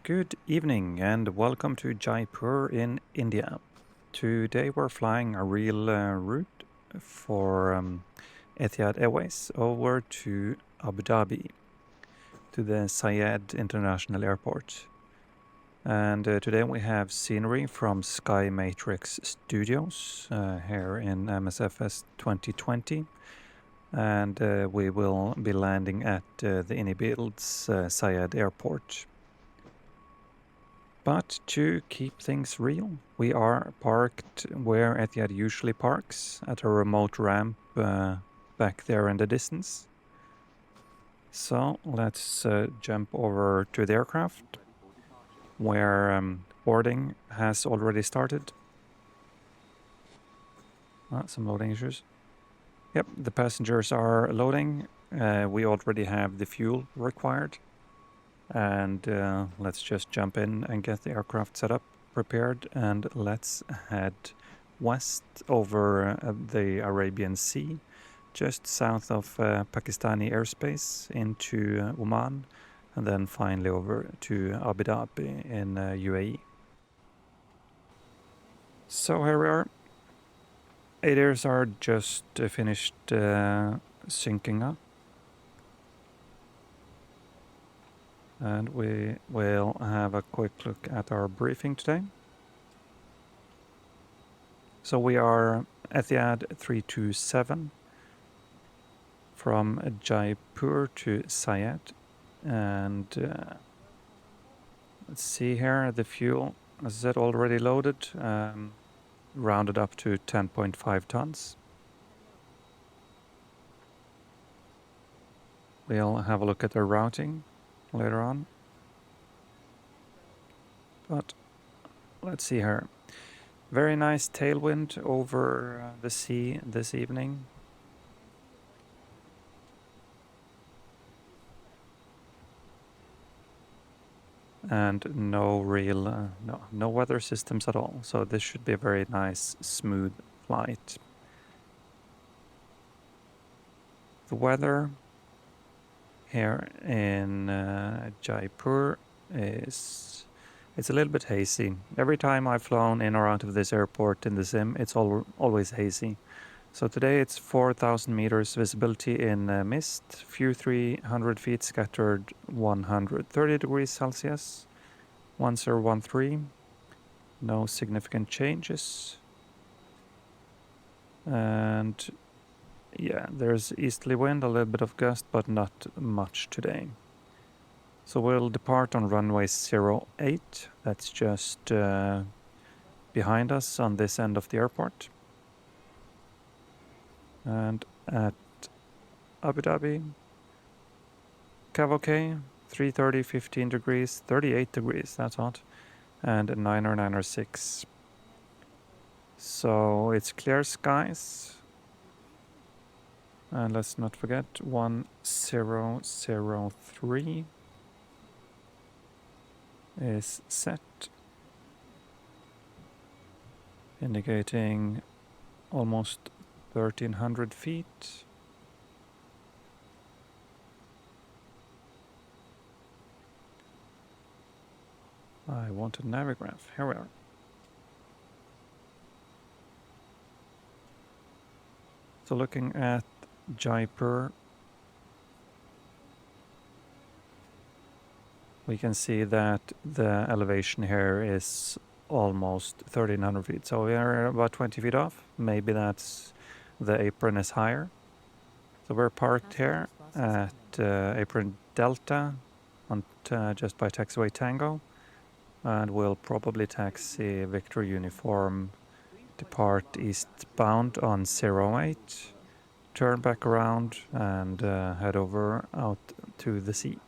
Good evening and welcome to Jaipur in India. Today we're flying a real route for Etihad Airways over to Abu Dhabi, to the Zayed International Airport. And today we have scenery from SkyMatrix Studios here in MSFS 2020. And we will be landing at the IniBuilds Zayed Airport. But to keep things real, we are parked where Etihad usually parks, at a remote ramp back there in the distance. So let's jump over to the aircraft, where boarding has already started. Some loading issues. Yep, the passengers are loading. We already have the fuel required. And let's just jump in and get the aircraft set up, prepared, and let's head west over the Arabian Sea, just south of Pakistani airspace into Oman, and then finally over to Abu Dhabi in UAE. So here we are. ADIRs are just finished syncing up. And we will have a quick look at our briefing today. So we are Etihad 327 from Jaipur to Zayed. And let's see here, the fuel, is it already loaded? Rounded up to 10.5 tons. We'll have a look at the routing later on, but let's see here. Very nice tailwind over the sea this evening. And no real no weather systems at all, so this should be a very nice smooth flight. The weather here in Jaipur it's a little bit hazy. Every time I've flown in or out of this airport in the sim, it's always hazy. So today it's 4,000 meters visibility in mist, few 300 feet scattered 130 degrees Celsius, 1013, no significant changes. And yeah, there's easterly wind, a little bit of gust, but not much today. So we'll depart on runway 08. That's just behind us on this end of the airport. And at Abu Dhabi, Cavoke, 330, 15 degrees, 38 degrees, that's hot, and 906. So it's clear skies. And let's not forget 1003 is set, indicating almost 1,300 feet. I want a navigraph. Here we are. So looking at Jaipur, we can see that the elevation here is almost 1,300 feet. So we are about 20 feet off. Maybe that's the apron is higher. So we're parked here at apron Delta on just by taxiway Tango. And we'll probably taxi Victor Uniform, depart eastbound on 08. Turn back around and head over out to the sea.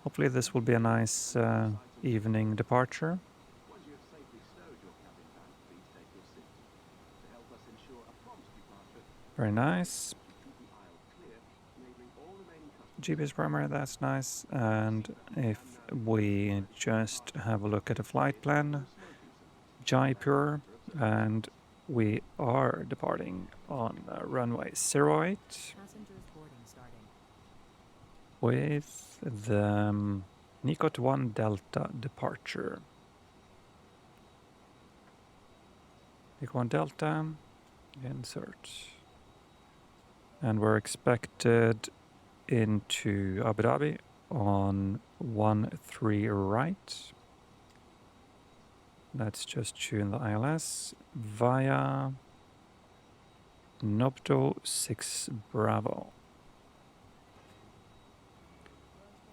Hopefully this will be a nice evening departure. Very nice. GPS primary, that's nice. And if we just have a look at a flight plan, Jaipur, and we are departing on runway 08 with the Nicot 1 Delta departure. Nicot 1 Delta, insert. And we're expected into Abu Dhabi on 13 right. Let's just tune the ILS via Nopto 6 Bravo.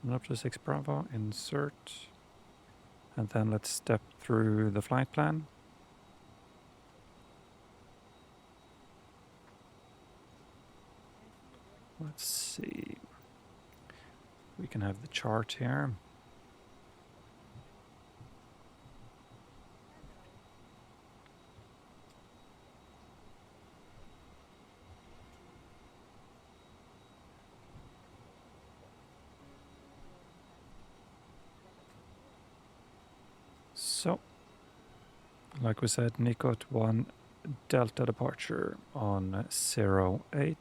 Nopto 6 Bravo, insert. And then let's step through the flight plan. Let's see. We can have the chart here. So, like we said, Nicot 1 Delta departure on 08.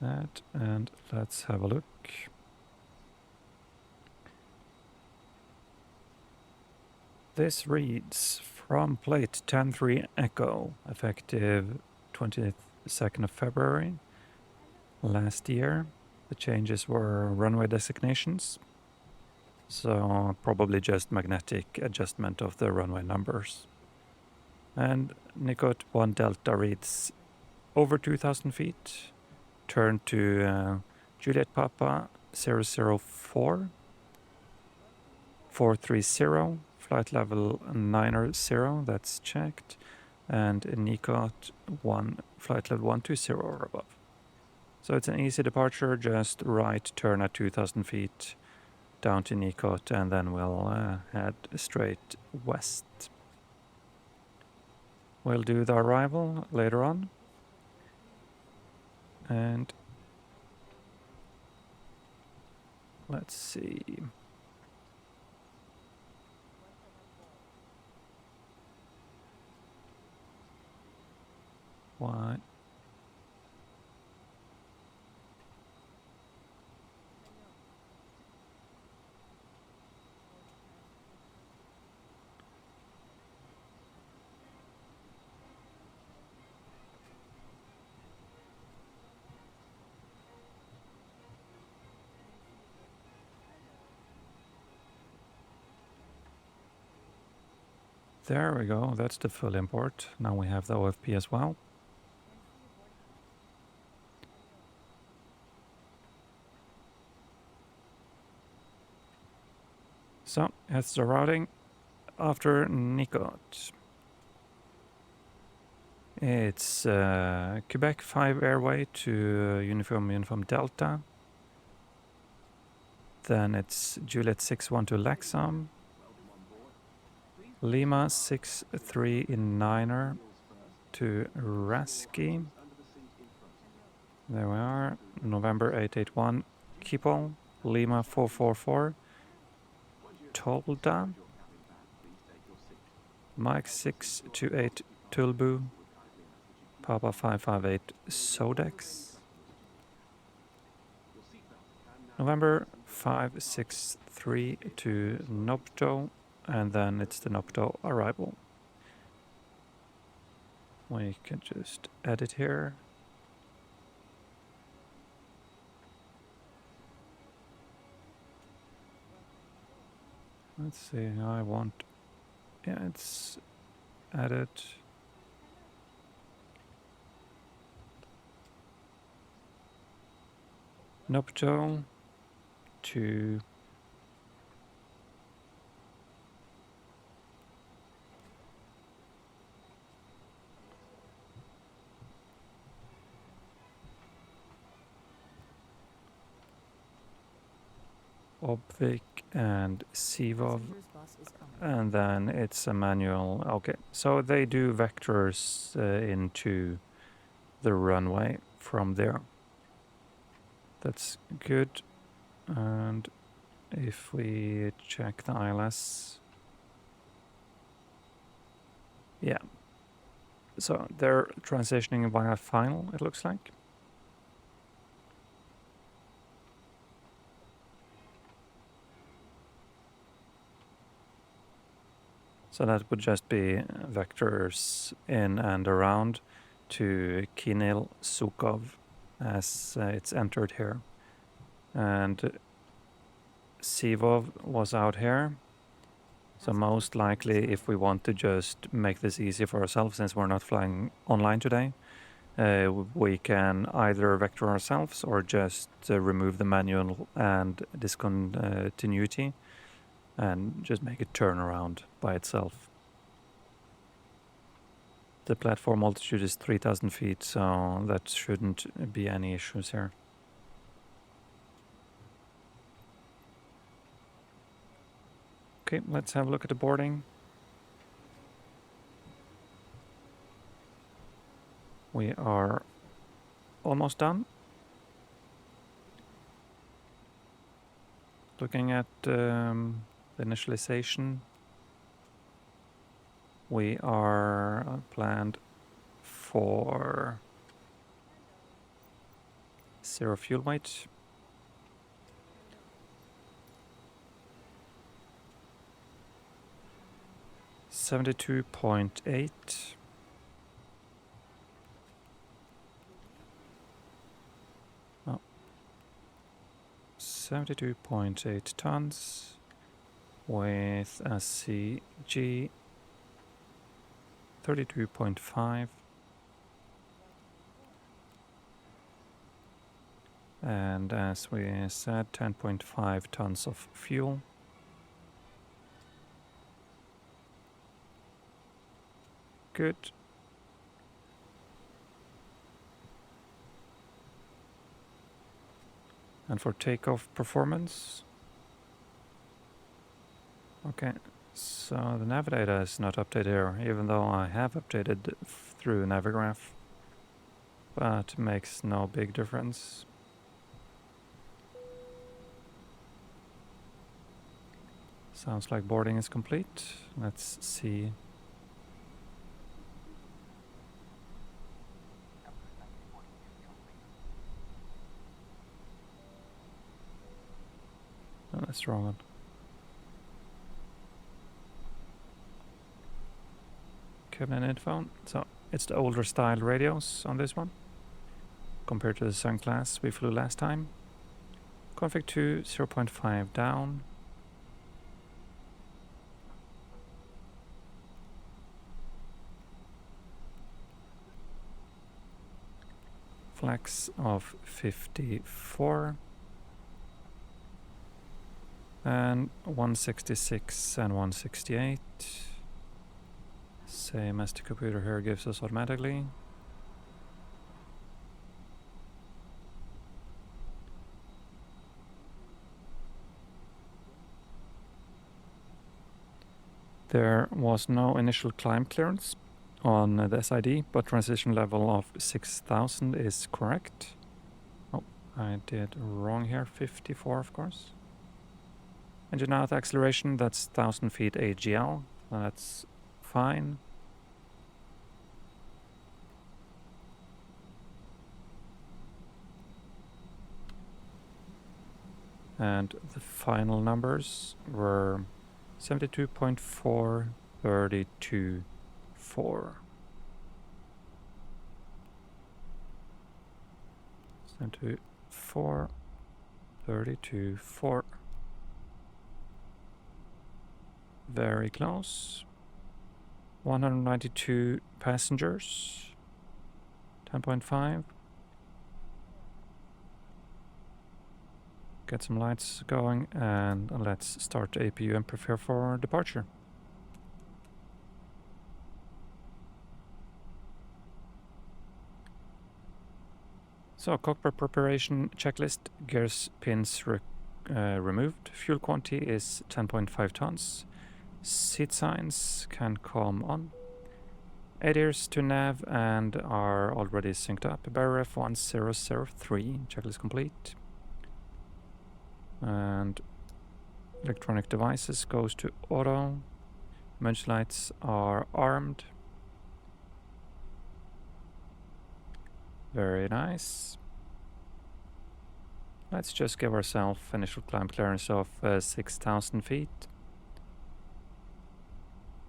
That, and let's have a look. This reads from plate 10-3 Echo, effective 22nd of February last year. The changes were runway designations, so probably just magnetic adjustment of the runway numbers. And Nicot 1 Delta reads over 2,000 feet, turn to Juliet Papa 004, 430, flight level 90, that's checked, and Nicot 1, flight level 120 or above. So it's an easy departure, just right turn at 2,000 feet down to Nicot, and then we'll head straight west. We'll do the arrival later on. And let's see. Why? There we go, that's the full import. Now we have the OFP as well. So, that's the routing after Nicot. It's Quebec 5 Airway to Uniform Delta. Then it's Juliet 6-1 to Lexam. Lima 6-3 in Niner to Raski. There we are. November 881 Kipol. Lima 444. Tolda. Mike 628 Tulbu. Papa 558 Sodex. November 563 to Nopto. And then it's the Nopto arrival. We can just edit here. Let's see, I want, yeah, it's added. Nopto to Obvik and Sivov, and then it's a manual. Okay, so they do vectors into the runway from there. That's good. And if we check the ILS, yeah, so they're transitioning via final, it looks like. So that would just be vectors in and around to Kinil Sukov as it's entered here. And Sivov was out here. So most likely, if we want to just make this easy for ourselves, since we're not flying online today, we can either vector ourselves or just remove the manual and discontinuity and just make it turn around by itself. The platform altitude is 3,000 feet, so that shouldn't be any issues here. Okay, let's have a look at the boarding. We are almost done. Looking at the initialization, we are planned for 0 fuel weight. $72.8. 72.8 tons with a CG 32.5 and, as we said, 10.5 tons of fuel. Good. And for takeoff performance, okay, so the nav data is not updated here, even though I have updated through Navigraph, but makes no big difference. Sounds like boarding is complete. Let's see. Oh, that's the wrong one. Cabin info. So it's the older style radios on this one compared to the Sun class we flew last time. Config 2, 0.5 down. Flex of 54. And 166 and 168. Same as the computer here gives us automatically. There was no initial climb clearance on the SID, but transition level of 6,000 is correct. Oh, I did wrong here, 54 of course. Engine out acceleration, that's 1,000 feet AGL, that's fine. And the final numbers were 72.4, 32.4. 74, 32.4. Very close. 192 passengers. 10.5. Get some lights going and let's start the APU and prepare for departure. So, cockpit preparation checklist, gears, pins removed. Fuel quantity is 10.5 tons. Seat signs can come on. ADIRs to nav and are already synced up. BRF 1003, checklist complete. And electronic devices goes to auto. Emergency lights are armed. Very nice. Let's just give ourselves initial climb clearance of 6,000 feet.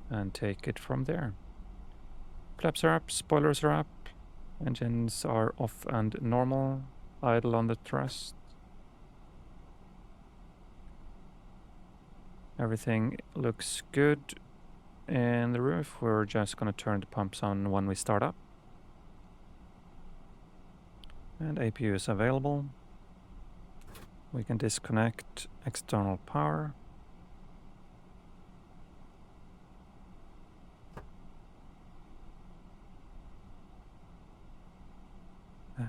and take it from there. Flaps are up, spoilers are up, engines are off and normal, idle on the thrust. Everything looks good in the roof. We're just going to turn the pumps on when we start up. And APU is available. We can disconnect external power.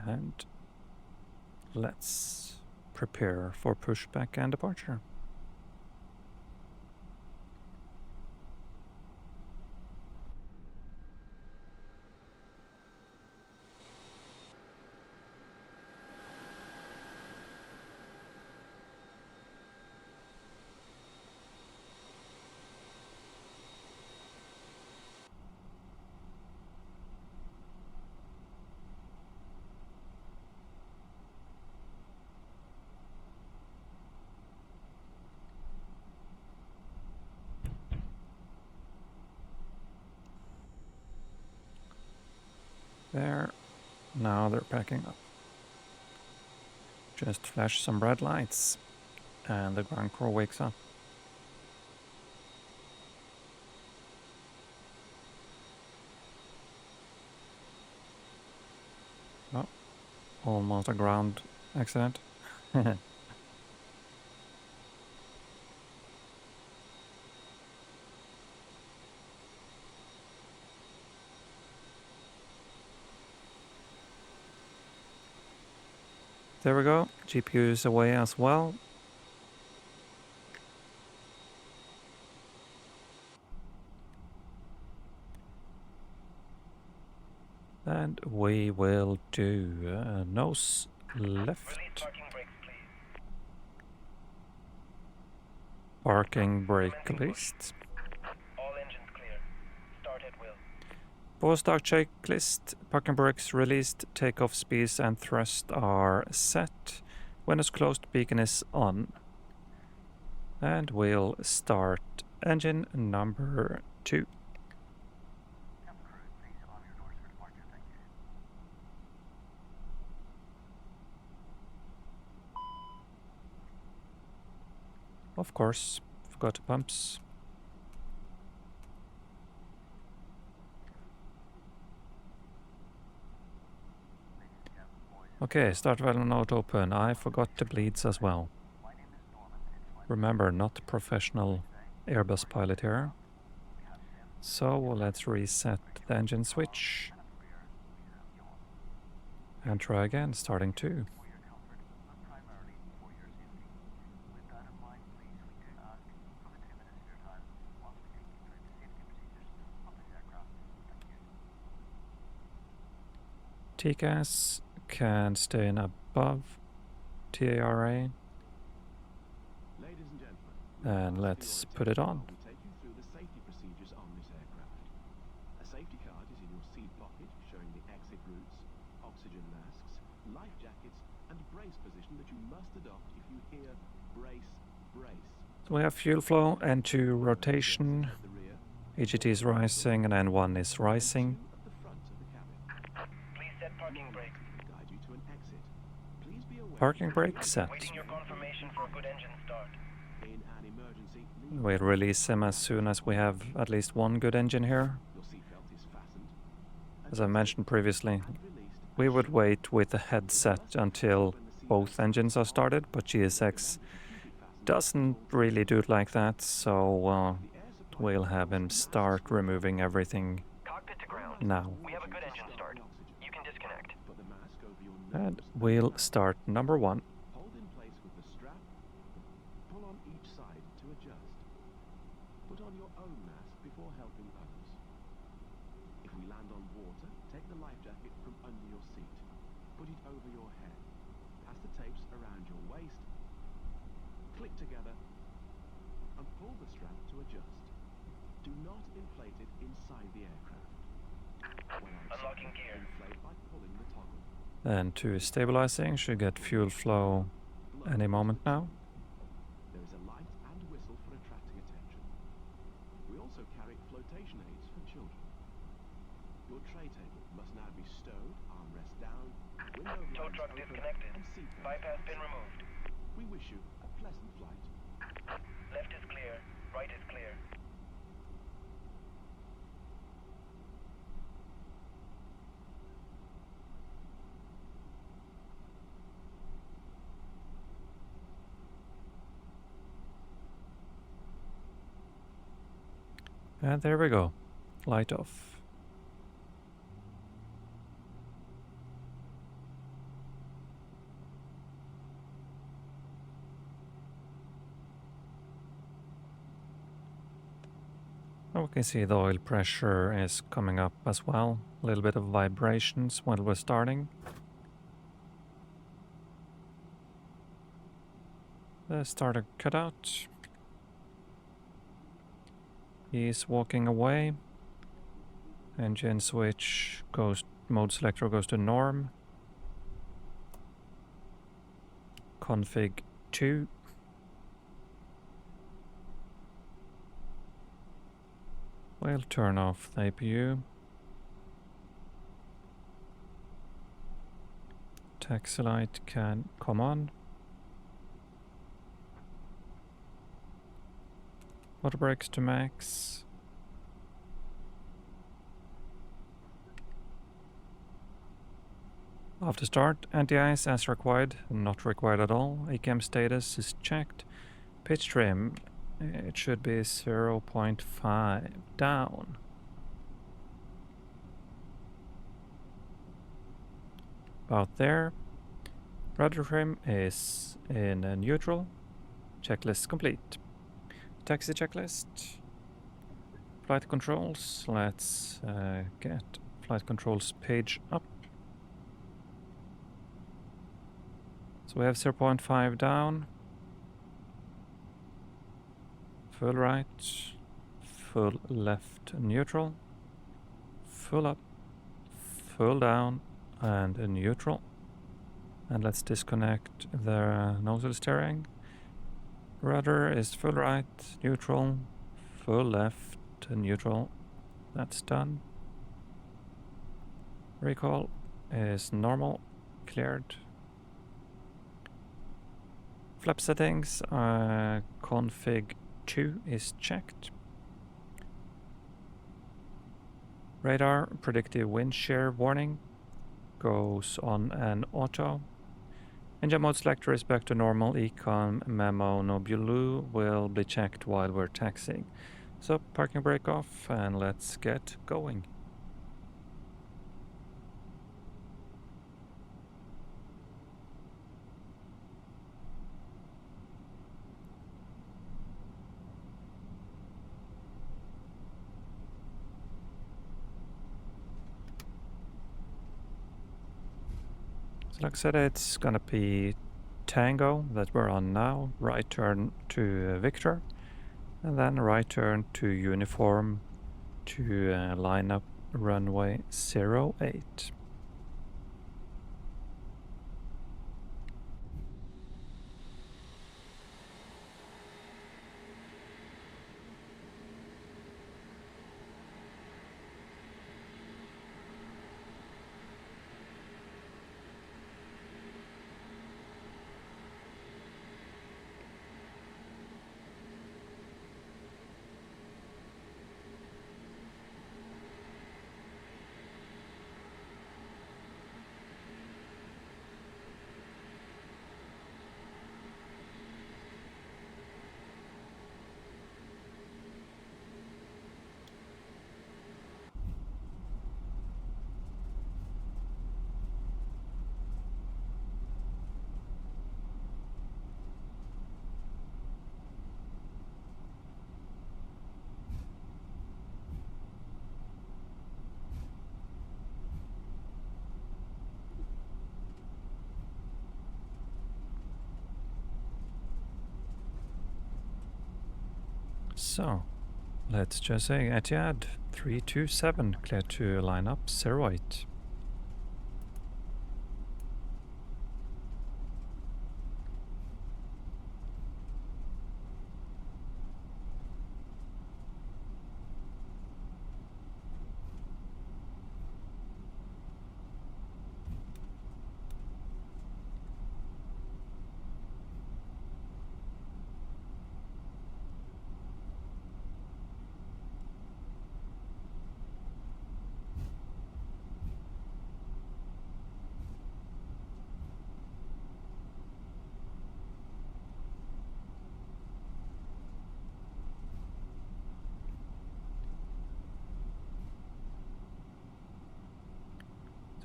And let's prepare for pushback and departure. There. Now they're packing up. Just flash some red lights and the ground crew wakes up. Oh, almost a ground accident. There we go, GPU is away as well. And we will do nose left. Parking brake list. All engines clear. Start at will. Power start checklist. Parking brakes released. Takeoff speeds and thrust are set. Windows closed. Beacon is on. And we'll start engine number 2. Of course, forgot the pumps. Okay, start valve not open. I forgot the bleeds as well. Remember, not professional Airbus pilot here. So let's reset the engine switch. And try again, starting 2. TCAS can stay in above TARA. And let's put it on. Take you through the safety procedures on this aircraft. A safety card is in your seat pocket showing the exit routes, oxygen masks, life jackets and brace position that you must adopt if you hear brace, brace. So we have fuel flow, N2 rotation, EGT is rising and N1 is rising. Please set parking brake. Guide you to an exit. Please be aware Parking brake set. Waiting your confirmation for a good engine start. in an emergency, We'll release him as soon as we have at least one good engine here. your seatbelt is fastened. As I mentioned previously, we would wait with the headset until both engines are started, but GSX doesn't really do it like that, so we'll have him start removing everything Cockpit to ground. now. We have a good engine start. You can disconnect. Put the mask over your nose. And we'll start number 1. Hold in place with the strap. Pull on each side to adjust. Put on your own mask before helping others. If we land on water, take the life jacket from under your seat. Put it over your head. Pass the tapes around your waist. Click together and pull the strap to adjust. Do not inflate it inside the aircraft. When Unlocking gear. inflate by pulling the toggle. And 2 is stabilizing, should get fuel flow any moment now. There is a light and whistle for attracting attention. We also carry flotation Bypass pin removed. We wish you a pleasant flight. Left is clear. Right is clear. And there we go. Light off. We can see the oil pressure is coming up as well. A little bit of vibrations while we're starting. The starter cut out. He's walking away. Engine switch goes, mode selector goes to norm. Config 2. We'll turn off the APU. Taxi light can come on. Water brakes to max. After start, anti-ice as required, not required at all. ACAM status is checked. Pitch trim, it should be 0.5 down. About there. Rudder trim is in neutral. Checklist complete. Taxi checklist. Flight controls. Let's get flight controls page up. So we have 0.5 down. Full right. Full left neutral. Full up. Full down. And a neutral. And let's disconnect the nozzle steering. Rudder is full right, neutral, full left, neutral. That's done. Recall is normal, cleared. Flap settings, config 2 is checked. Radar, predictive wind shear warning goes on an auto. Engine mode selector is back to normal. Econ memo no blue will be checked while we're taxiing. So parking brake off and let's get going. So like I said, it's gonna be Tango that we're on now, right turn to Victor, and then right turn to Uniform to line up runway 08. So, let's just say Etihad 327, clear to line up 08.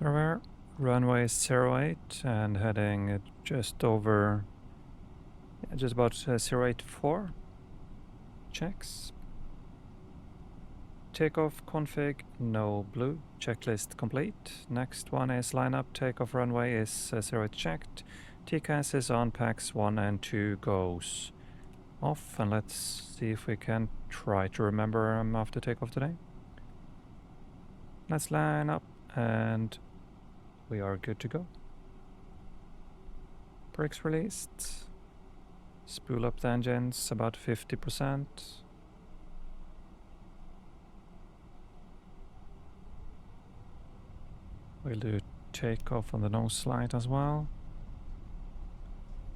There were runway 08 and heading just over, just about 084. Checks. Takeoff config, no blue. Checklist complete. Next one is lineup. Takeoff runway is 08 checked. TCAS is on, packs 1 and 2 goes off. And let's see if we can try to remember after takeoff today. Let's line up and we are good to go. Brakes released. Spool up the engines about 50%. We'll do takeoff on the nose slide as well.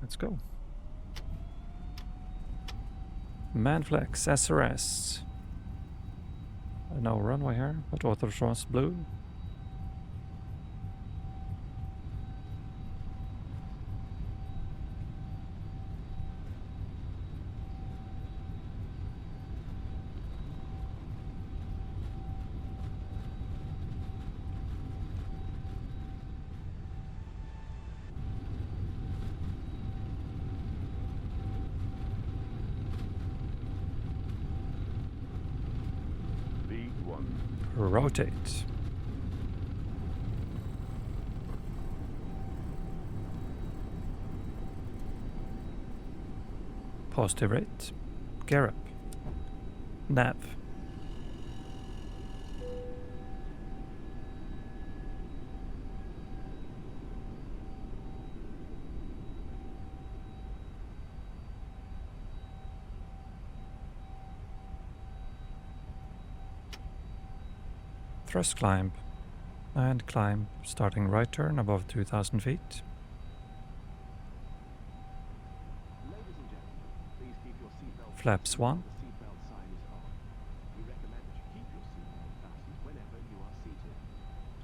Let's go. Manflex SRS. No runway here, but auto thrust blue. Rotate. Positive rate. Gear up. Nav. Thrust climb and climb, starting right turn above 2,000 feet. Ladies and gentlemen, please keep your seatbelt Flaps 1. The seatbelt sign is on. We recommend that you keep your seatbelt fastened whenever you are seated.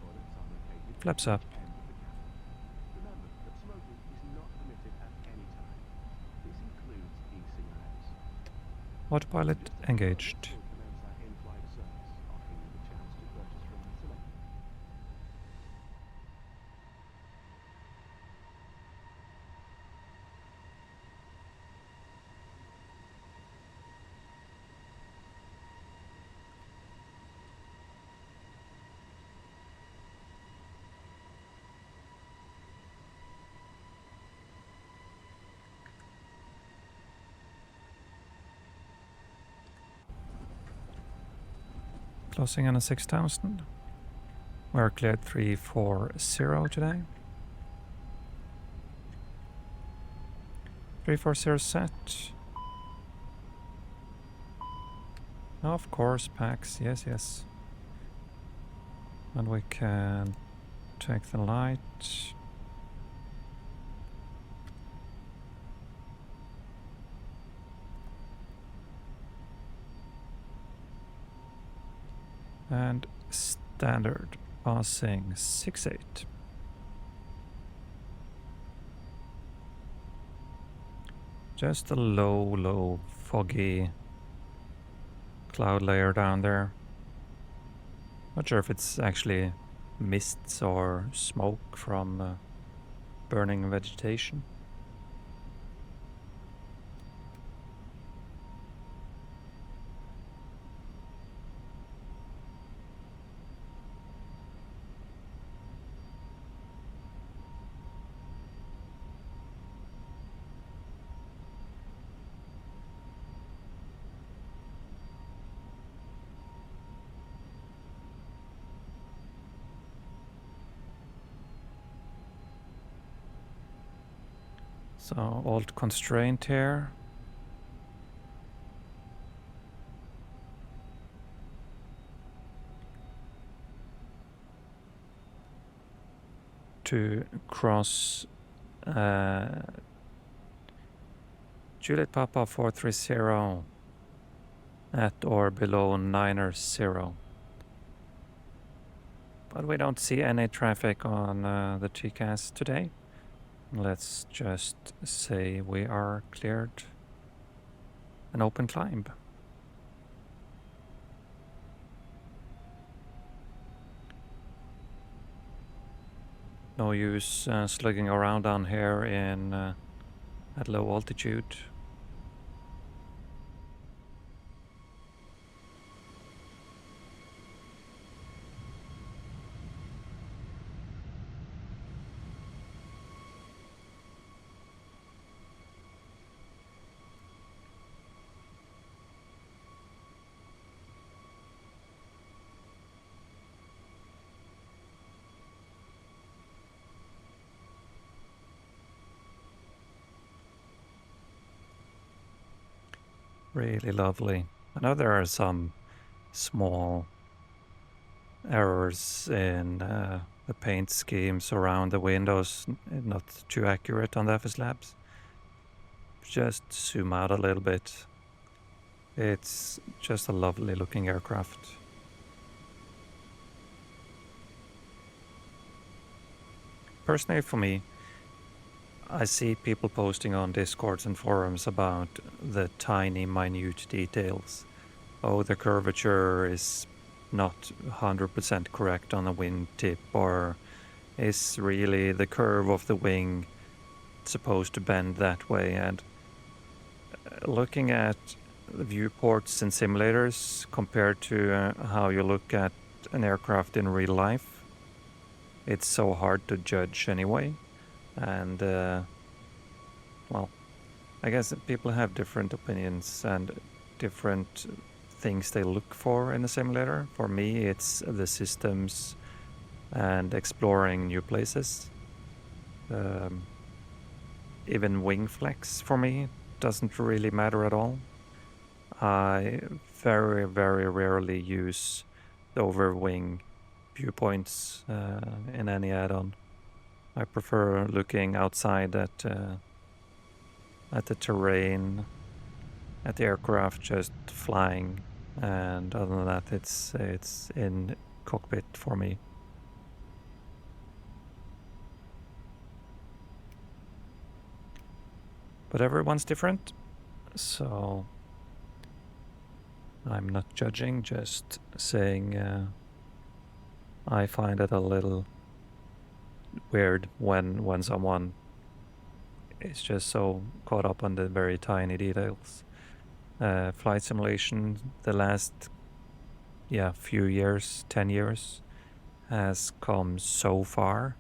Toilets are located Flaps at up. each end of the cabin. Remember that smoking is not permitted at any time. This includes e-cigarettes. Autopilot engaged. We'll commence our in-flight service, offering you the chance to purchase from the select. Closing on a 6,000. We're cleared 340 today. 340 set. Of course, packs. Yes, yes. And we can take the light. And standard passing 68. Just a low foggy cloud layer down there. Not sure if it's actually mists or smoke from burning vegetation. So alt constraint here. To cross Juliet Papa 430 at or below 90. But we don't see any traffic on the TCAS today. Let's just say we are cleared an open climb. No use slugging around down here in at low altitude. Really lovely. I know there are some small errors in the paint schemes around the windows, not too accurate on the FS Labs. Just zoom out a little bit. It's just a lovely looking aircraft. Personally, for me, I see people posting on Discords and forums about the tiny, minute details. Oh, the curvature is not 100% correct on the wingtip, or is really the curve of the wing supposed to bend that way? And looking at the viewports in simulators compared to how you look at an aircraft in real life, it's so hard to judge anyway. And well, I guess people have different opinions and different things they look for in a simulator. For me, it's the systems and exploring new places. Even wing flex for me doesn't really matter at all. I very, very rarely use the overwing viewpoints in any add-on. I prefer looking outside at the terrain, at the aircraft just flying, and other than that, it's in cockpit for me. But everyone's different, so I'm not judging, just saying I find it a little weird when someone is just so caught up on the very tiny details. Flight simulation, the last few years, 10 years, has come so far.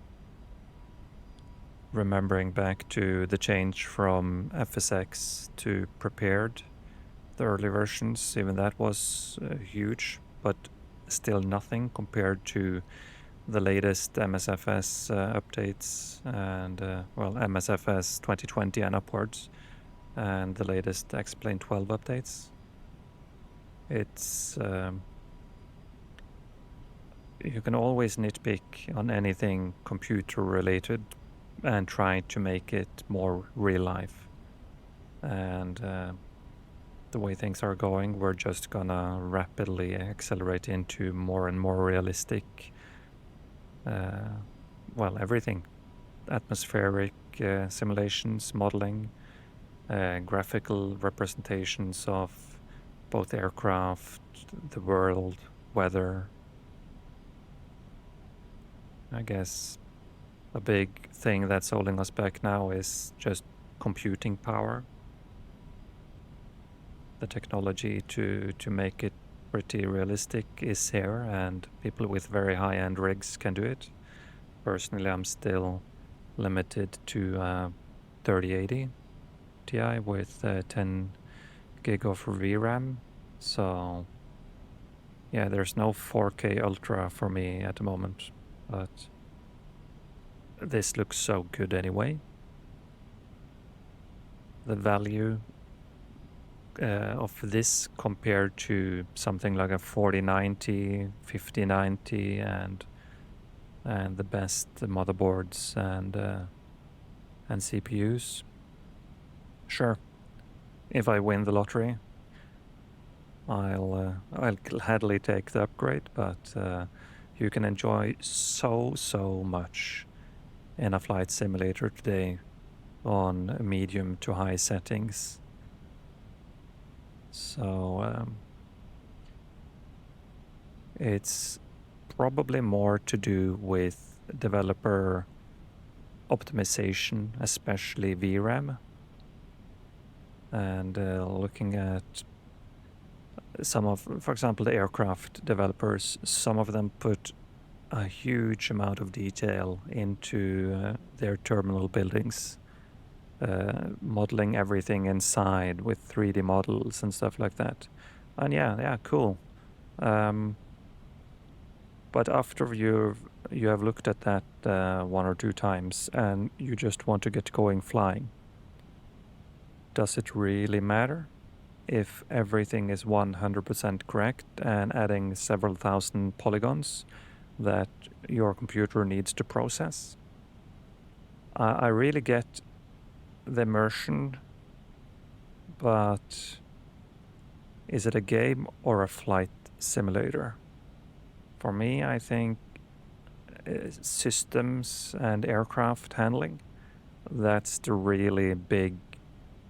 Remembering back to the change from FSX to prepared, the early versions, even that was huge, but still nothing compared to the latest MSFS updates and, MSFS 2020 and upwards, and the latest X-Plane 12 updates. It's... you can always nitpick on anything computer related and try to make it more real life. And the way things are going, we're just gonna rapidly accelerate into more and more realistic everything. Atmospheric simulations, modeling, graphical representations of both aircraft, the world, weather. I guess a big thing that's holding us back now is just computing power. The technology to make it pretty realistic is here, and people with very high-end rigs can do it. Personally, I'm still limited to 3080 Ti with 10 gig of VRAM. So yeah, there's no 4K Ultra for me at the moment, but this looks so good anyway. The value of this compared to something like a 4090, 5090, and the best motherboards and CPUs. Sure, if I win the lottery, I'll gladly take the upgrade. But you can enjoy so much in a flight simulator today on medium to high settings. So it's probably more to do with developer optimization, especially VRAM, and looking at some of, for example, the aircraft developers, some of them put a huge amount of detail into their terminal buildings, modeling everything inside with 3D models and stuff like that. And yeah, cool. But after you have looked at that 1 or 2 times and you just want to get going flying, does it really matter if everything is 100% correct and adding several thousand polygons that your computer needs to process? I really get the immersion, but is it a game or a flight simulator? For me, I think systems and aircraft handling, that's the really big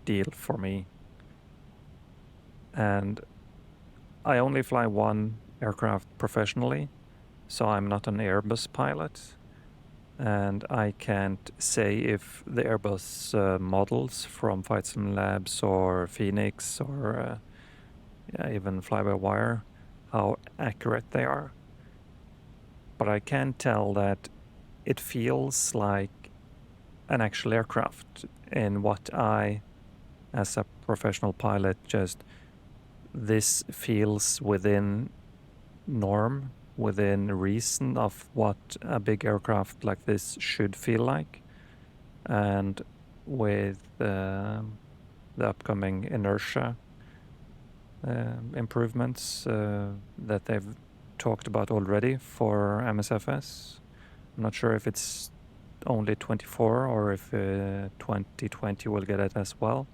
deal for me. And I only fly one aircraft professionally, so I'm not an Airbus pilot. And I can't say if the Airbus models from Flight Sim Labs or Phoenix or even Fly-by-Wire, how accurate they are. But I can tell that it feels like an actual aircraft in what I, as a professional pilot, this feels within norm, within reason of what a big aircraft like this should feel like. And with the upcoming inertia improvements that they've talked about already for MSFS, I'm not sure if it's only 24 or if 2020 will get it as well.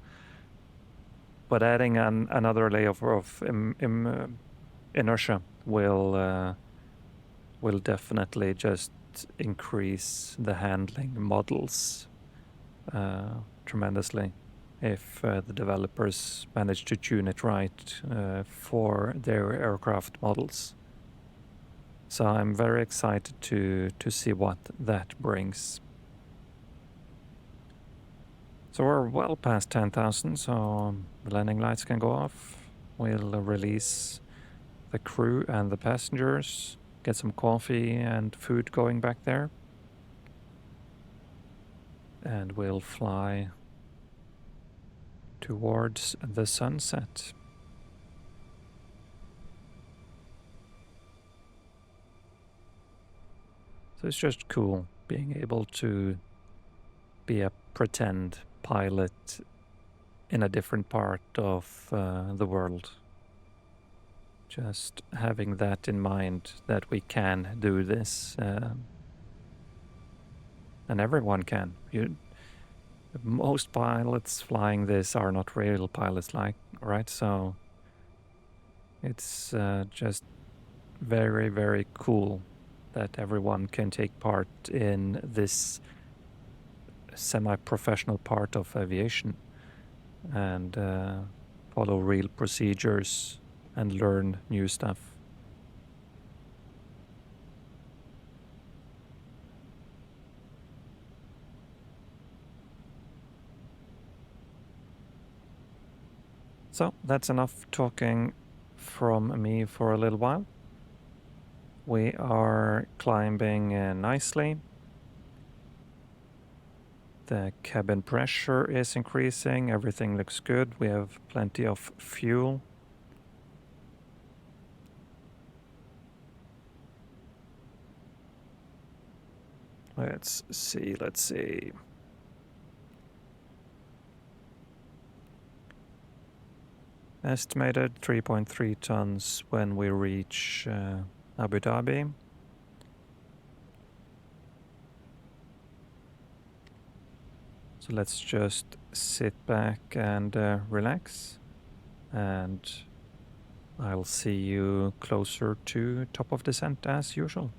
But adding another layer of inertia will definitely just increase the handling models tremendously if the developers manage to tune it right for their aircraft models. So I'm very excited to see what that brings. So we're well past 10,000, so the landing lights can go off. We'll release the crew and the passengers, get some coffee and food going back there. And we'll fly towards the sunset. So it's just cool being able to be a pretend pilot in a different part of the world. Just having that in mind, that we can do this, and everyone can. Most pilots flying this are not real pilots, right? So it's just very, very cool that everyone can take part in this semi-professional part of aviation and follow real procedures and learn new stuff. So that's enough talking from me for a little while. We are climbing nicely. The cabin pressure is increasing, everything looks good, we have plenty of fuel. Let's see. Estimated 3.3 tons when we reach Abu Dhabi. So let's just sit back and relax, and I'll see you closer to top of descent as usual.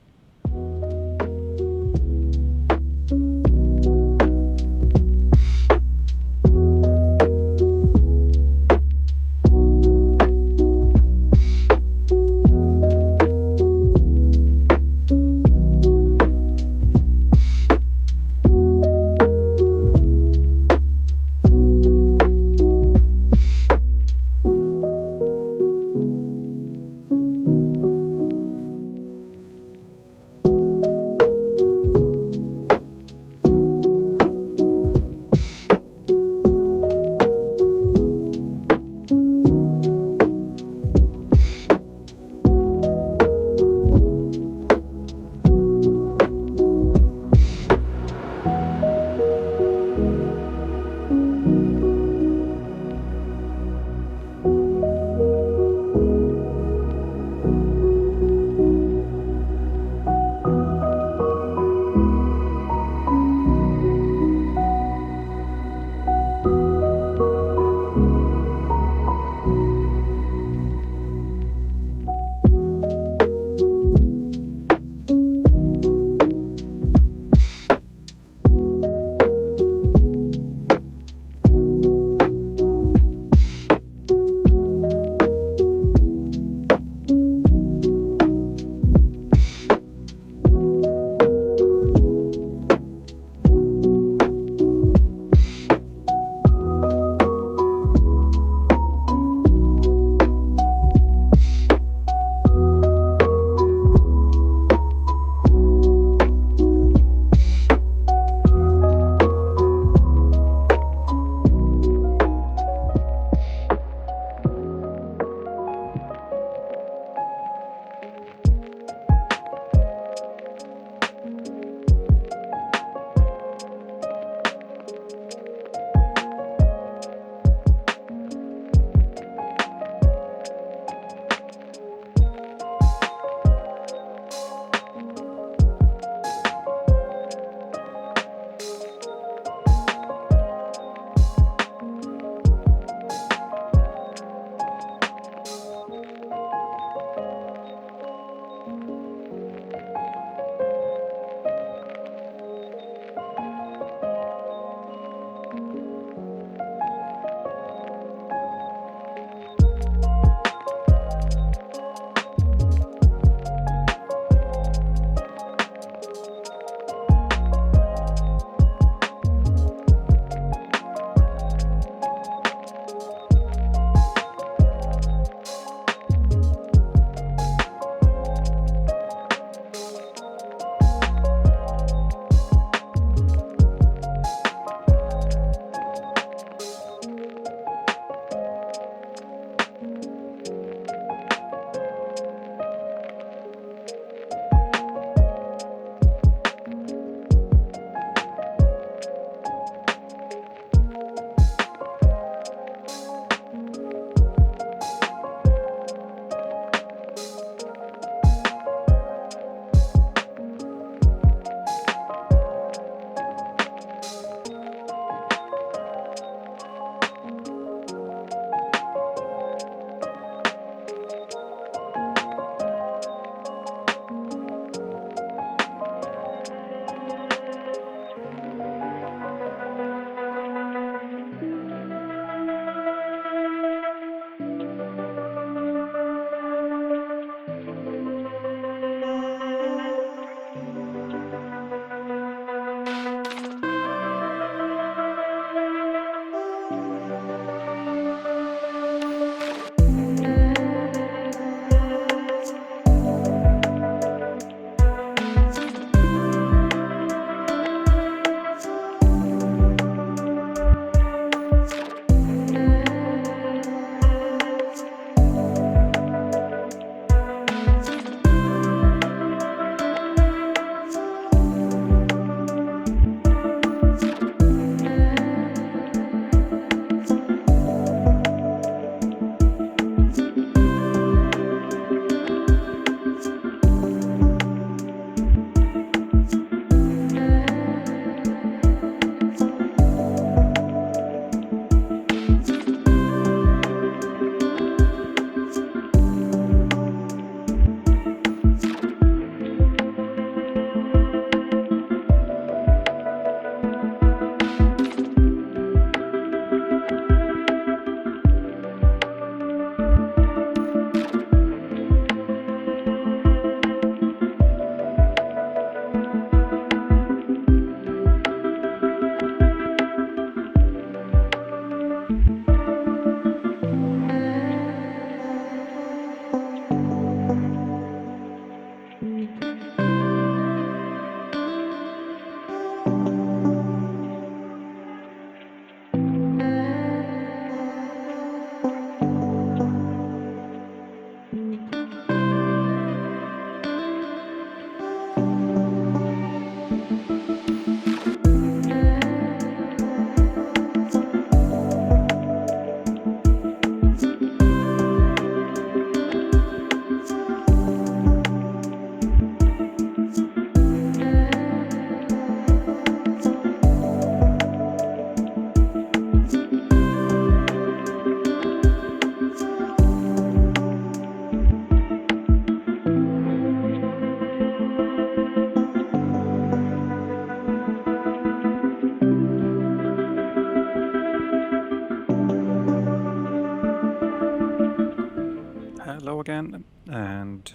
Hello again, and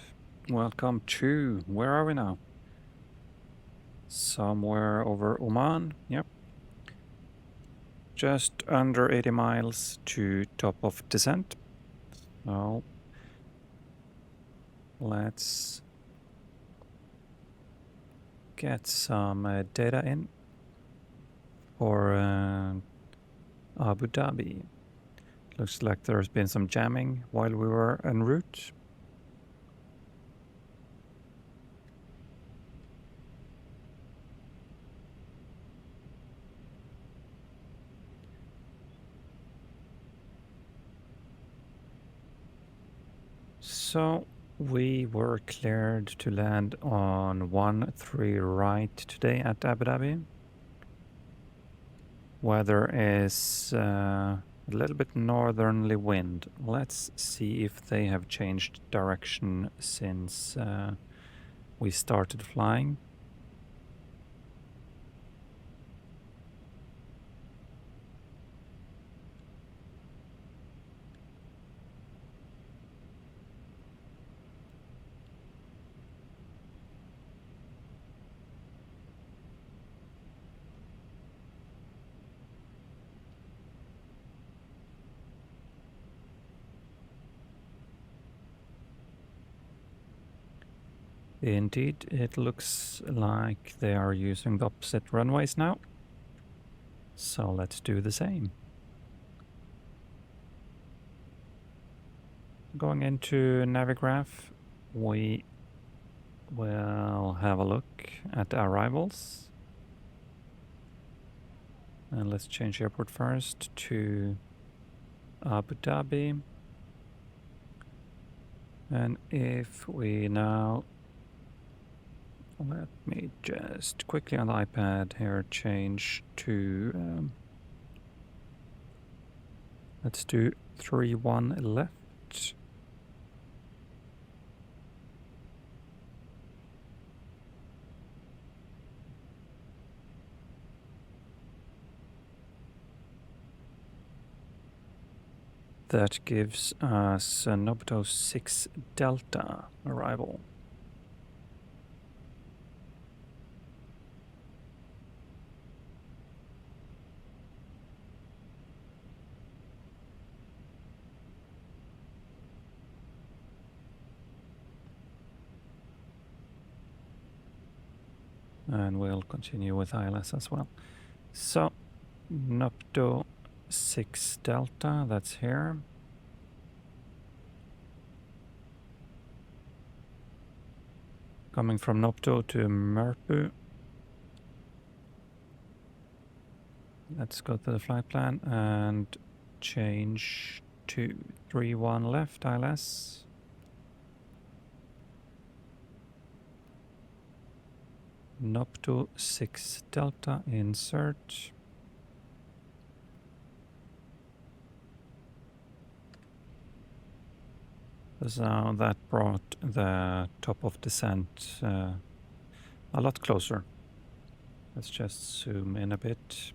welcome to, where are we now? Somewhere over Oman, yep. Just under 80 miles to top of descent. So, let's get some data in for Abu Dhabi. Looks like there's been some jamming while we were en route. So we were cleared to land on 13 right today at Abu Dhabi. Weather is a little bit northerly wind. Let's see if they have changed direction since we started flying. Indeed, it looks like they are using the opposite runways now. So let's do the same. Going into Navigraph, we will have a look at the arrivals. And let's change airport first to Abu Dhabi. And if we now, let me just quickly on the iPad here change to, let's do 31 left. That gives us a Nobuto 6 Delta arrival. And we'll continue with ILS as well. So, Nobuto 6 Delta, that's here. Coming from Nobuto to Merpu. Let's go to the flight plan and change to 31 left ILS. Nobuto 6 Delta, insert. So that brought the top of descent a lot closer. Let's just zoom in a bit.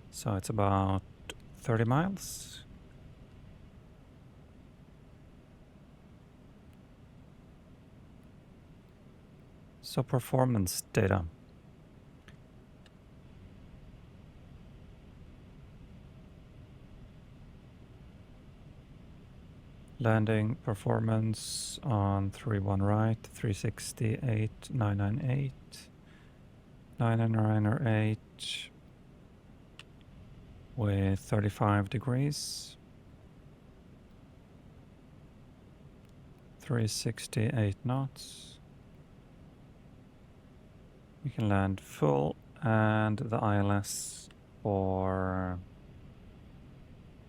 So it's about 30 miles. So performance data. Landing performance on 31 right, 368, 998, 998 with 35 degrees, 368 knots. We can land full and the ILS for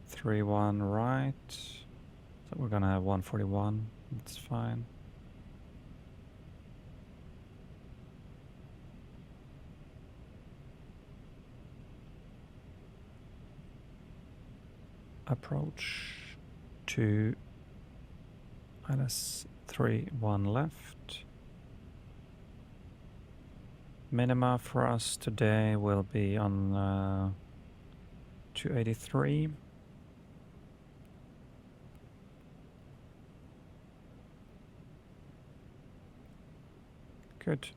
31 right. So we're gonna have 141, that's fine. Approach to ILS 31 left. Minima for us today will be on 283. Good.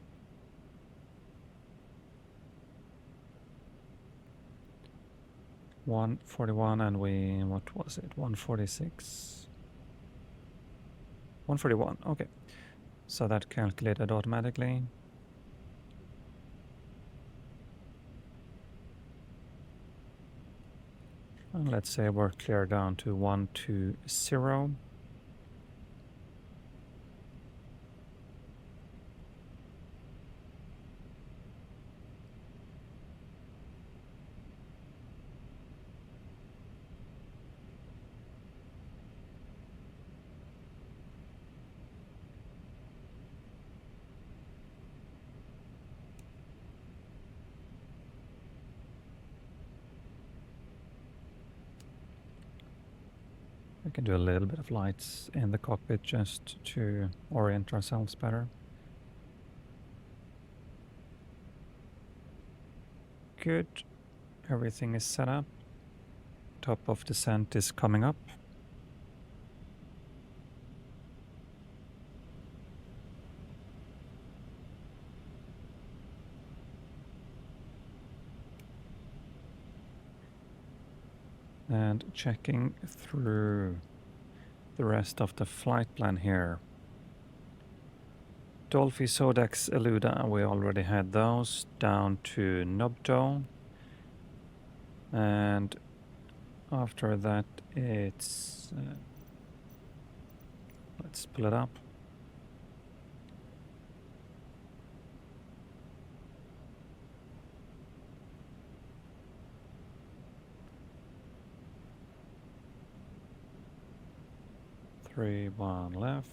$141 and we, what was it? 146. 141. Okay. So that calculated automatically. And let's say we're clear down to 120. We can do a little bit of lights in the cockpit just to orient ourselves better. Good. Everything is set up. Top of descent is coming up. And checking through the rest of the flight plan here. Dolphy, Sodex, Eluda, we already had those. Down to Nobdo. And after that it's... let's pull it up. Three, one left.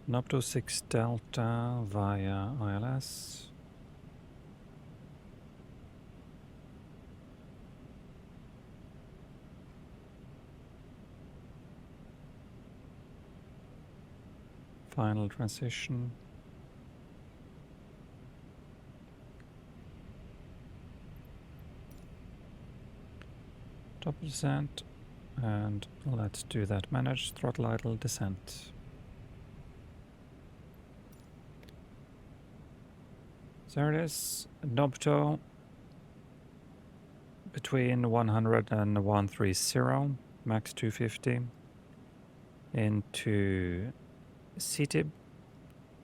Nopto 6 Delta via ILS. Final transition. Top descent, and let's do that. Manage throttle idle descent. So there it is. Nobto between 100 and 130, max 250 into CTIB,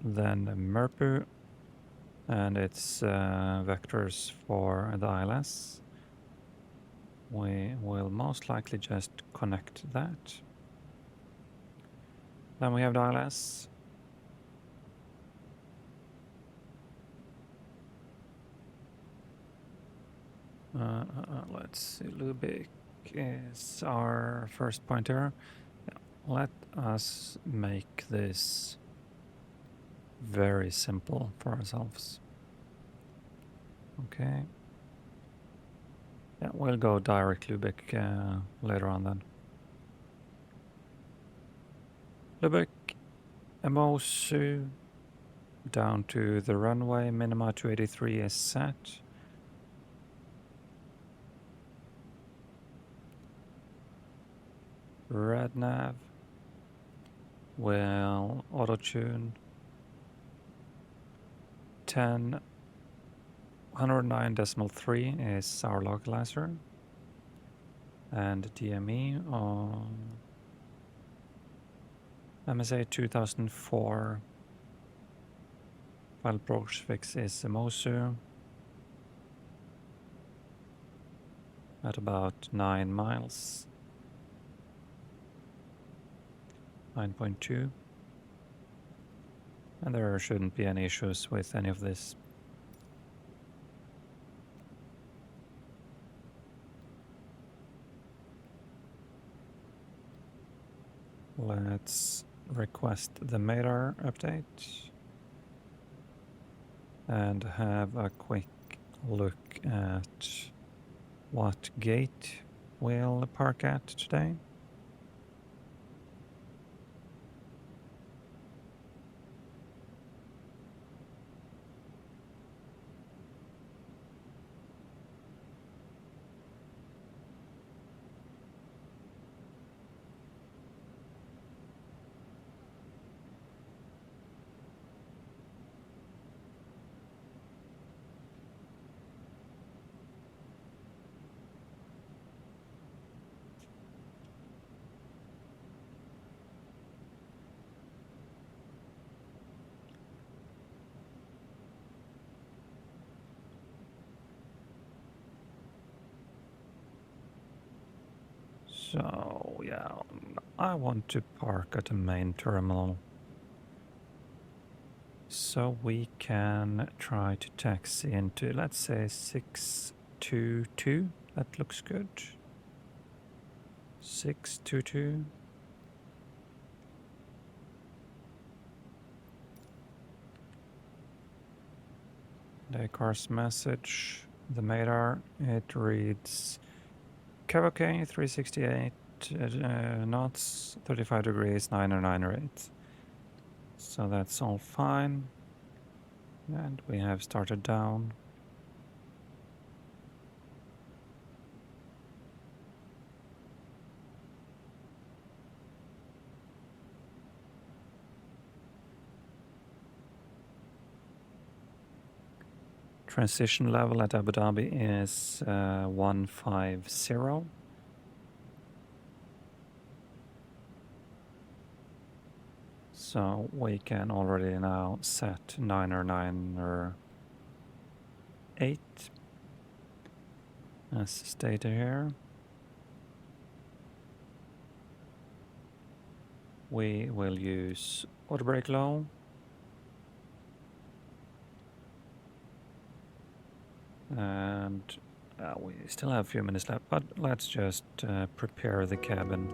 then Merpu, and its vectors for the ILS. We will most likely just connect that. Then we have the ILS. Let's see, Lubeck is our first pointer. Let us make this very simple for ourselves. Okay. Yeah, we'll go direct Lubeck later on then. Lubeck, Emosu, down to the runway, minima 283 is set. Red nav will auto tune 10 109.3 is our localizer, and DME on MSA 2004 file approach fix is Emosu at about 9 miles. 9.2, and there shouldn't be any issues with any of this. Let's request the Madar update and have a quick look at what gate we'll park at today. So, yeah, I want to park at the main terminal. So we can try to taxi into, let's say, 622. That looks good. 622. The car's message, the radar, it reads Kawake 368 knots, 35 degrees, 908. So that's all fine. And we have started down. Transition level at Abu Dhabi is 150. So we can already now set 9 or 9 or 8 as stated here. We will use auto brake low. And we still have a few minutes left, but let's just prepare the cabin.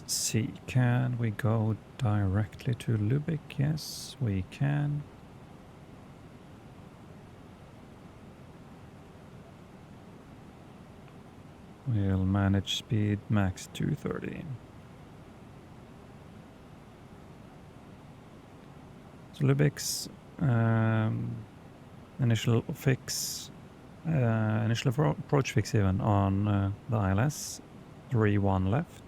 'See, can we go directly to Lübeck? Yes, we can. We'll manage speed max 230. So Lübeck's initial fix, initial approach fix even on the ILS, 3-1 left.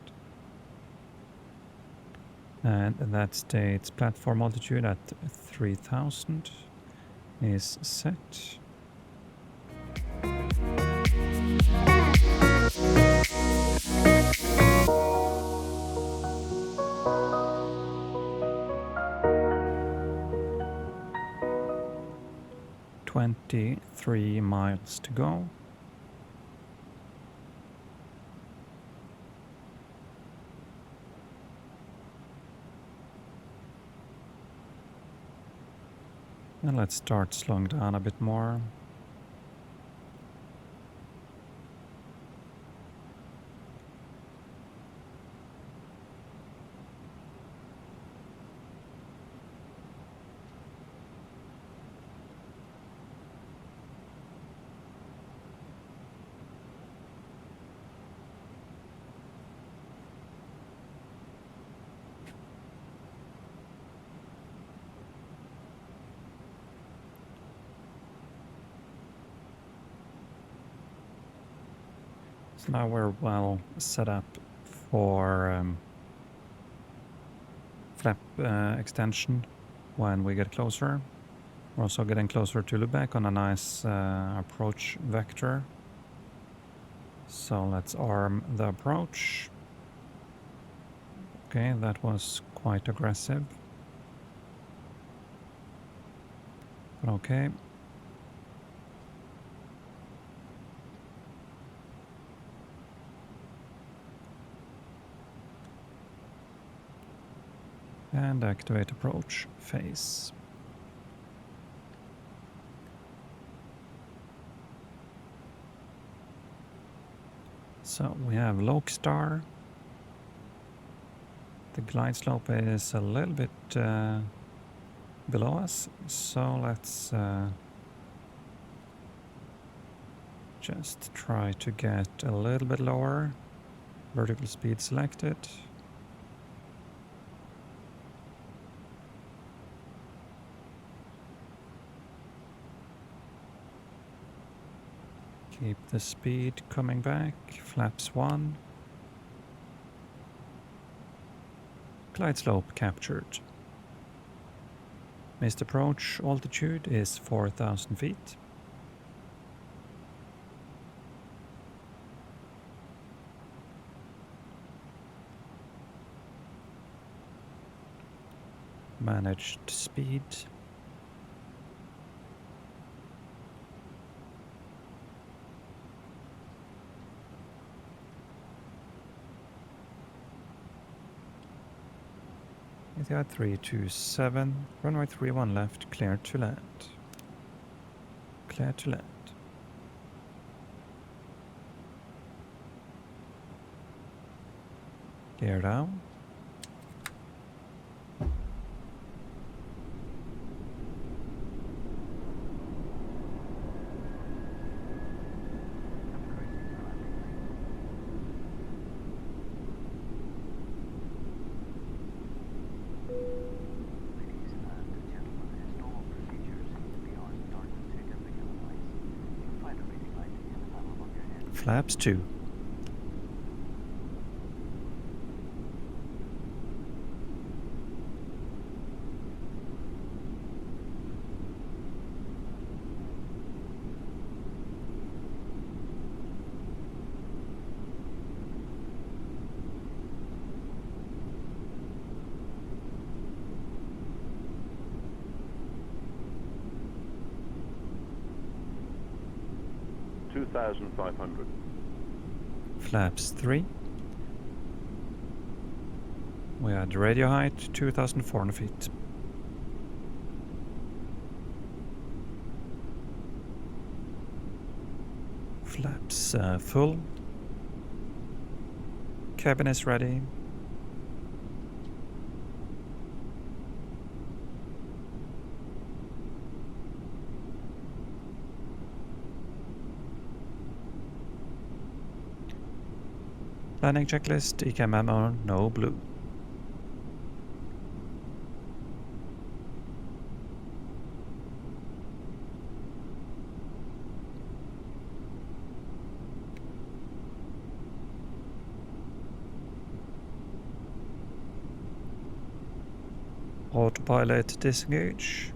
And that states platform altitude at 3000 is set. "23 miles to go." And let's start slowing down a bit more. So now we're well set up for flap extension when we get closer. We're also getting closer to Lübeck on a nice approach vector. So let's arm the approach. Okay, that was quite aggressive. But okay. And activate approach phase. So we have Lokestar. The glide slope is a little bit below us, so let's just try to get a little bit lower. Vertical speed selected. Keep the speed coming back. Flaps 1. Glide slope captured. Missed approach altitude is 4,000 feet. Managed speed. Etihad 327, runway 31 left, clear to land. Clear to land. Gear down. Flaps 2. $2,500. Flaps 3. We had radio height 2,400 feet. Flaps full. Cabin is ready. Landing checklist, ECAM memo, no blue. Autopilot disengage.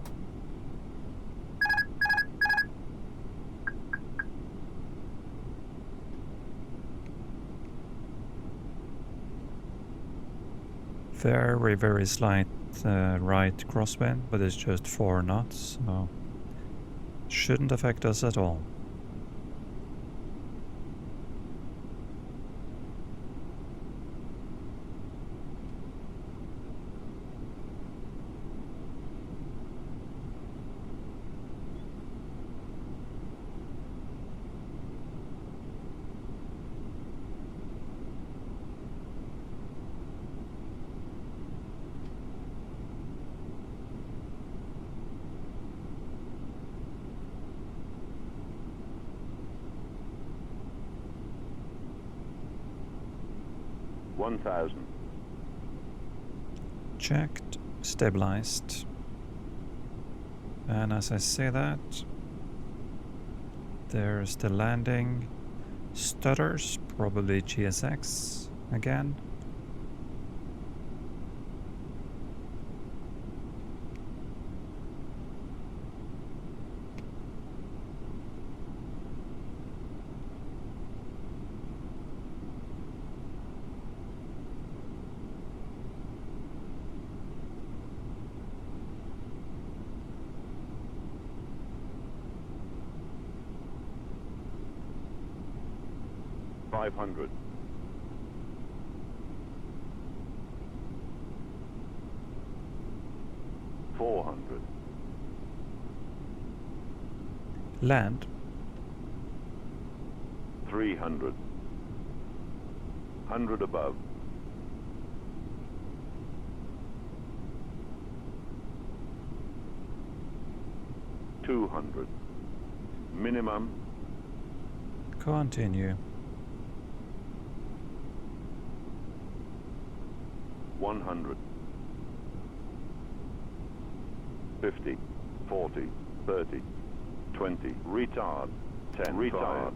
Very slight right crosswind, but it's just 4 knots, so shouldn't affect us at all. $1,000. Checked, stabilized. And as I say that, there's the landing stutters, probably GSX again. $500. $400. Land. $300. 100 above. $200. Minimum. Continue. 100. 50. 40. 30. 20. Retard. 10. Retard.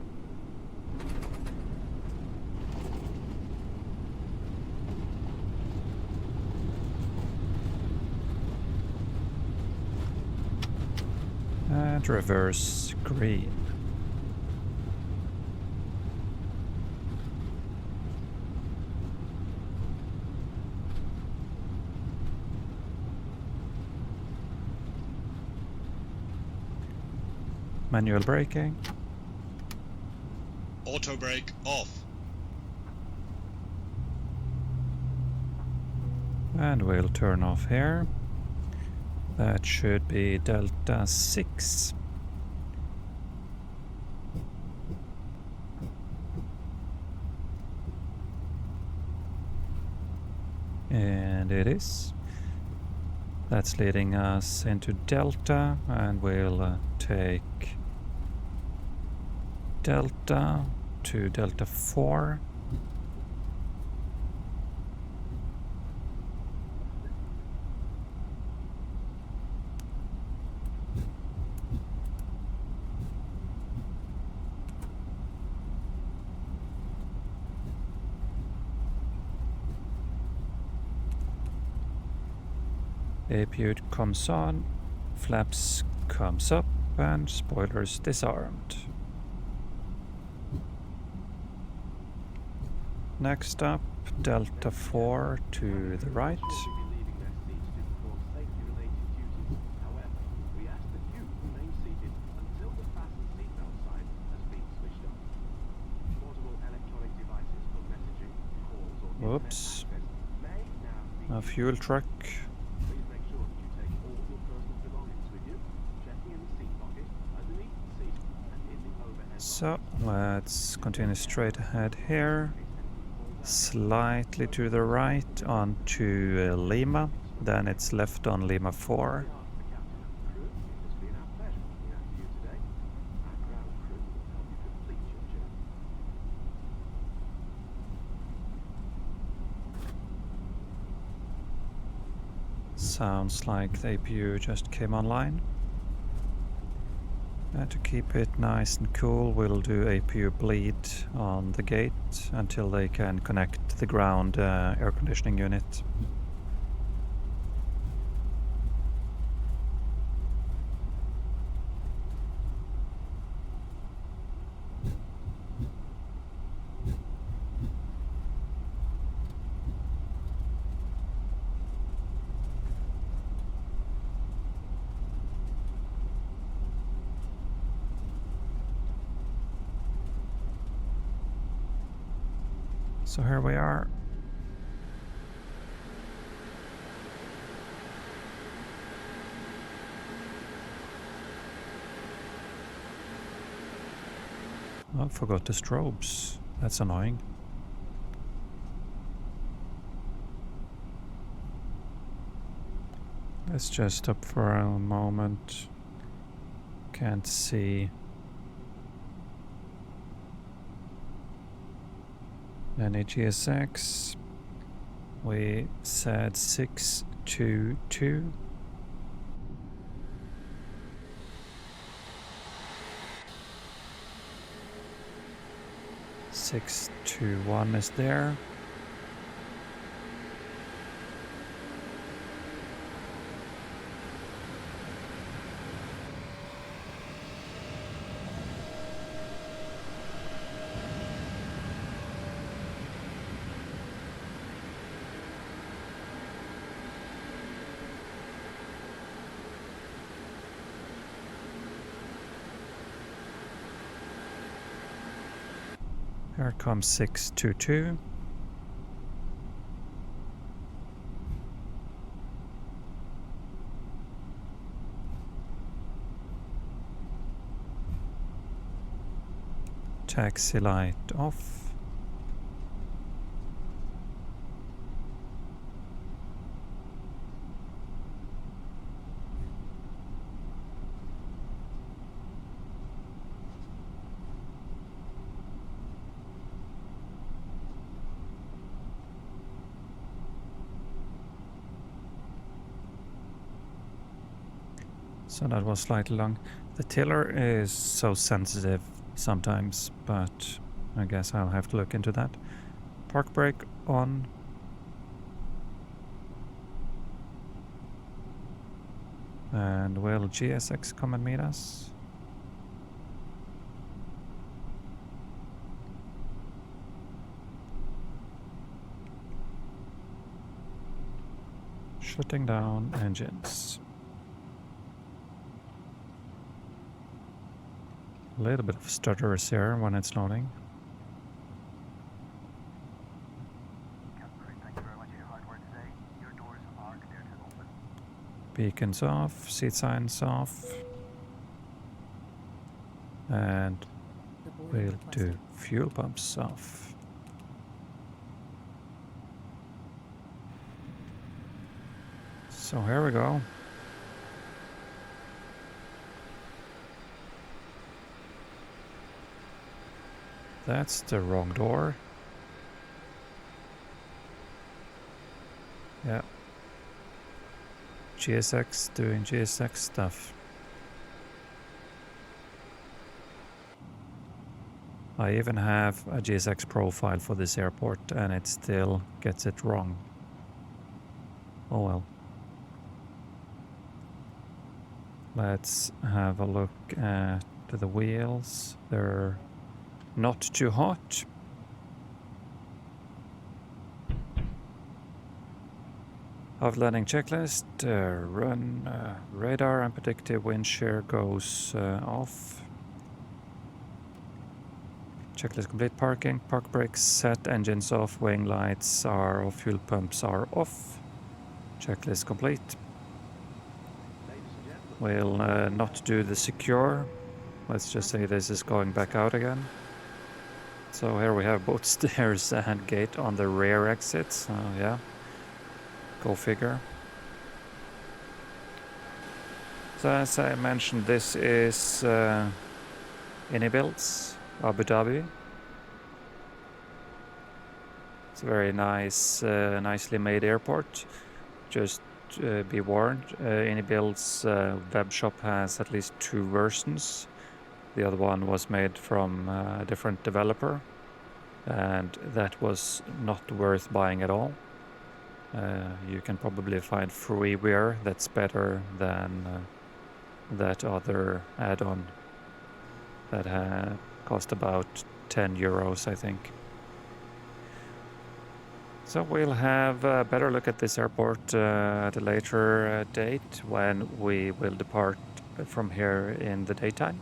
And reverse green. Manual braking. Auto brake off. And we'll turn off here. That should be Delta 6. And it is. That's leading us into Delta, and we'll take Delta to Delta 4. APU comes on, flaps comes up, and spoilers disarmed. Next up, Delta 4 to the right. Whoops. A fuel truck. So let's continue straight ahead here, slightly to the right onto Lima, then it's left on Lima 4. Sounds like the APU just came online. And to keep it nice and cool, we'll do APU bleed on the gate until they can connect the ground air conditioning unit. So here we are. Oh, I forgot the strobes. That's annoying. Let's just stop for a moment. Can't see any GSX. We said 622. Six two one is there. Here comes 622. Taxi light off. So that was slightly long. The tiller is so sensitive sometimes, but I guess I'll have to look into that. Park brake on. And will GSX come and meet us? Shutting down engines. A little bit of stutters here when it's loading. Thank you very much for your hard work today. Your doors are clear to open. Beacons off, seat signs off. And we'll do fuel pumps off. So here we go. That's the wrong door. Yeah. GSX doing GSX stuff. I even have a GSX profile for this airport and it still gets it wrong. Oh well. Let's have a look at the wheels. They're not too hot. Of landing checklist, run radar and predictive wind shear goes off. Checklist complete. Parking, park brakes set, engines off, wing lights are off, fuel pumps are off. Checklist complete. We'll not do the secure. Let's just say this is going back out again. So here we have both stairs and gate on the rear exits. Yeah, go figure. So as I mentioned, this is IniBuilds, Abu Dhabi. It's a very nice, nicely made airport. Just be warned, IniBuilds web shop has at least 2 versions. The other one was made from a different developer, and that was not worth buying at all. You can probably find freeware that's better than that other add-on that cost about 10 euros, I think. So we'll have a better look at this airport at a later date when we will depart from here in the daytime.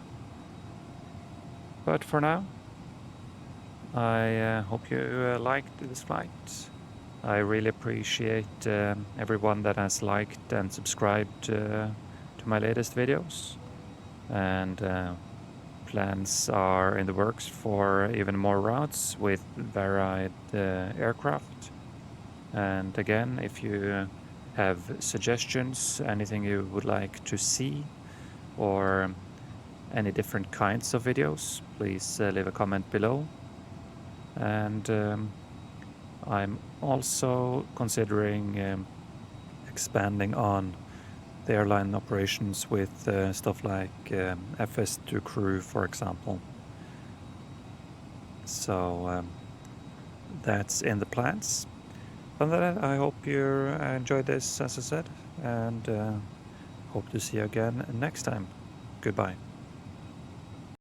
But for now, I hope you liked this flight. I really appreciate everyone that has liked and subscribed to my latest videos. And plans are in the works for even more routes with varied aircraft. And again, if you have suggestions, anything you would like to see, or any different kinds of videos, please leave a comment below. And I'm also considering expanding on the airline operations with stuff like FS2 crew, for example. So that's in the plans. Other than that, I hope you enjoyed this, as I said, and hope to see you again next time. Goodbye.